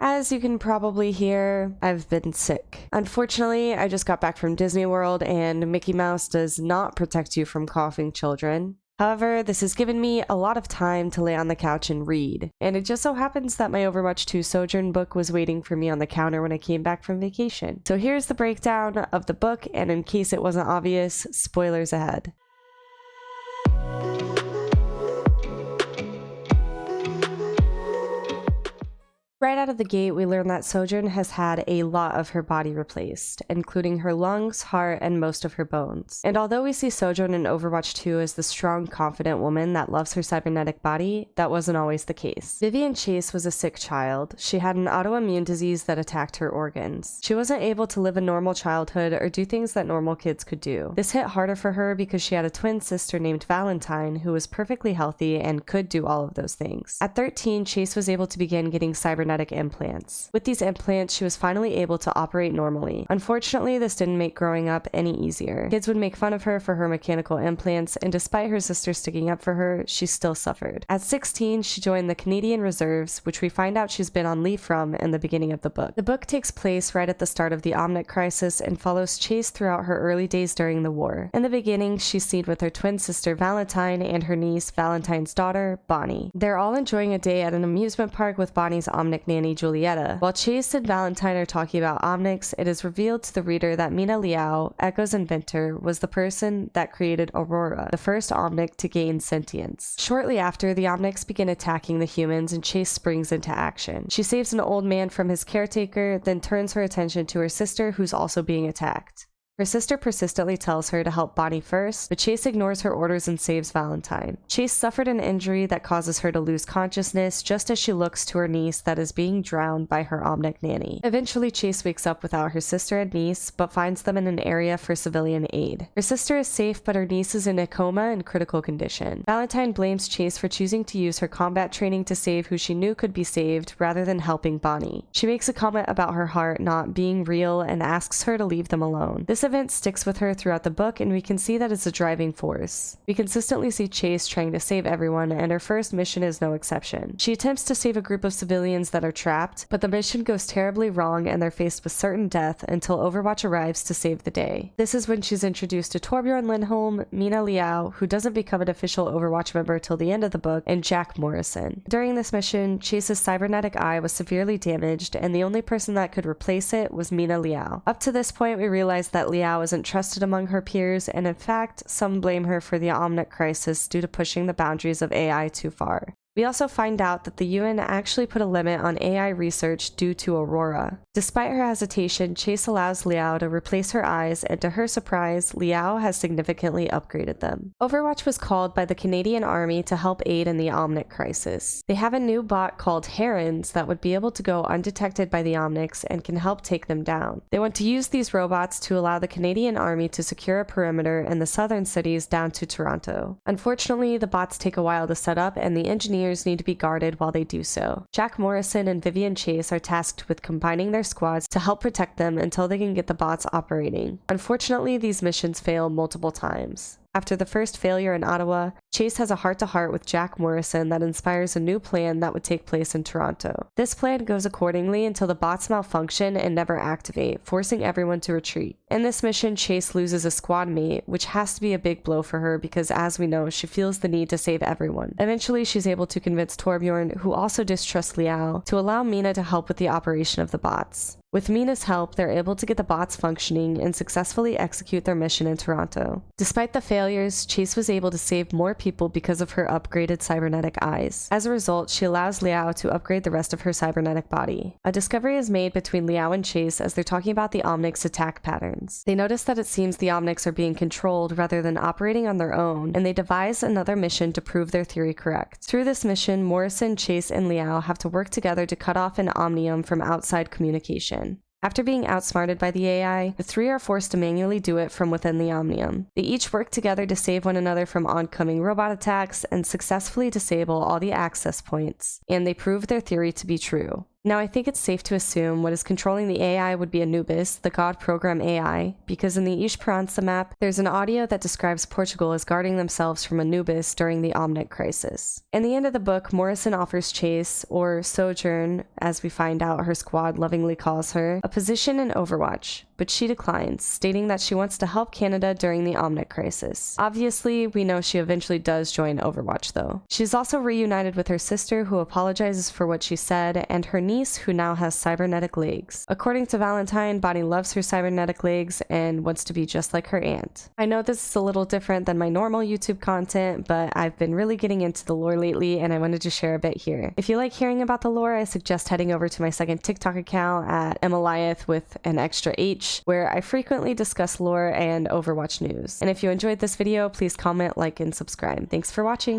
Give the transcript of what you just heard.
As you can probably hear, I've been sick. Unfortunately, I just got back from Disney World and Mickey Mouse does not protect you from coughing children. However, this has given me a lot of time to lay on the couch and read, and it just so happens that my Overwatch 2 Sojourn book was waiting for me on the counter when I came back from vacation. So here's the breakdown of the book, and in case it wasn't obvious, spoilers ahead. Right out of the gate, we learn that Sojourn has had a lot of her body replaced, including her lungs, heart, and most of her bones. And although we see Sojourn in Overwatch 2 as the strong, confident woman that loves her cybernetic body, that wasn't always the case. Vivian Chase was a sick child. She had an autoimmune disease that attacked her organs. She wasn't able to live a normal childhood or do things that normal kids could do. This hit harder for her because she had a twin sister named Valentine who was perfectly healthy and could do all of those things. At 13, Chase was able to begin getting cybernetic implants. With these implants, she was finally able to operate normally. Unfortunately, this didn't make growing up any easier. Kids would make fun of her for her mechanical implants, and despite her sister sticking up for her, she still suffered. At 16, she joined the Canadian Reserves, which we find out she's been on leave from in the beginning of the book. The book takes place right at the start of the Omnic crisis and follows Chase throughout her early days during the war. In the beginning, she's seen with her twin sister Valentine and her niece Valentine's daughter, Bonnie. They're all enjoying a day at an amusement park with Bonnie's Omnic nanny Julieta. While Chase and Valentine are talking about Omnics, it is revealed to the reader that Mina Liao, Echo's inventor, was the person that created Aurora, the first Omnic to gain sentience. Shortly after, the Omnics begin attacking the humans and Chase springs into action. She saves an old man from his caretaker, then turns her attention to her sister who's also being attacked. Her sister persistently tells her to help Bonnie first, but Chase ignores her orders and saves Valentine. Chase suffered an injury that causes her to lose consciousness just as she looks to her niece that is being drowned by her Omnic nanny. Eventually, Chase wakes up without her sister and niece, but finds them in an area for civilian aid. Her sister is safe, but her niece is in a coma and critical condition. Valentine blames Chase for choosing to use her combat training to save who she knew could be saved rather than helping Bonnie. She makes a comment about her heart not being real and asks her to leave them alone. This event sticks with her throughout the book, and we can see that it's a driving force. We consistently see Chase trying to save everyone, and her first mission is no exception. She attempts to save a group of civilians that are trapped, but the mission goes terribly wrong and they're faced with certain death until Overwatch arrives to save the day. This is when she's introduced to Torbjorn Lindholm, Mina Liao, who doesn't become an official Overwatch member till the end of the book, and Jack Morrison. During this mission, Chase's cybernetic eye was severely damaged, and the only person that could replace it was Mina Liao. Up to this point, we realize that Liao isn't trusted among her peers, and in fact, some blame her for the Omnic crisis due to pushing the boundaries of AI too far. We also find out that the UN actually put a limit on AI research due to Aurora. Despite her hesitation, Chase allows Liao to replace her eyes, and to her surprise, Liao has significantly upgraded them. Overwatch was called by the Canadian Army to help aid in the Omnic crisis. They have a new bot called Herons that would be able to go undetected by the Omnics and can help take them down. They want to use these robots to allow the Canadian Army to secure a perimeter in the southern cities down to Toronto. Unfortunately, the bots take a while to set up, and the engineers need to be guarded while they do so. Jack Morrison and Vivian Chase are tasked with combining their squads to help protect them until they can get the bots operating. Unfortunately, these missions fail multiple times. After the first failure in Ottawa, Chase has a heart-to-heart with Jack Morrison that inspires a new plan that would take place in Toronto. This plan goes accordingly until the bots malfunction and never activate, forcing everyone to retreat. In this mission, Chase loses a squad mate, which has to be a big blow for her because, as we know, she feels the need to save everyone. Eventually, she's able to convince Torbjorn, who also distrusts Liao, to allow Mina to help with the operation of the bots. With Mina's help, they're able to get the bots functioning and successfully execute their mission in Toronto. Despite the failures, Chase was able to save more people because of her upgraded cybernetic eyes. As a result, she allows Liao to upgrade the rest of her cybernetic body. A discovery is made between Liao and Chase as they're talking about the Omnics' attack patterns. They notice that it seems the Omnics are being controlled rather than operating on their own, and they devise another mission to prove their theory correct. Through this mission, Morrison, Chase, and Liao have to work together to cut off an Omnium from outside communication. After being outsmarted by the AI, the three are forced to manually do it from within the Omnium. They each work together to save one another from oncoming robot attacks and successfully disable all the access points, and they prove their theory to be true. Now, I think it's safe to assume what is controlling the AI would be Anubis, the god program AI, because in the Esperança map, there's an audio that describes Portugal as guarding themselves from Anubis during the Omnic crisis. In the end of the book, Morrison offers Chase, or Sojourn, as we find out her squad lovingly calls her, a position in Overwatch, but she declines, stating that she wants to help Canada during the Omnic crisis. Obviously, we know she eventually does join Overwatch though. She's also reunited with her sister, who apologizes for what she said, and her niece, who now has cybernetic legs. According to Valentine, Bonnie loves her cybernetic legs and wants to be just like her aunt. I know this is a little different than my normal YouTube content, but I've been really getting into the lore lately and I wanted to share a bit here. If you like hearing about the lore, I suggest heading over to my second TikTok account at Emiliath with an extra H, where I frequently discuss lore and Overwatch news. And if you enjoyed this video, please comment, like, and subscribe. Thanks for watching!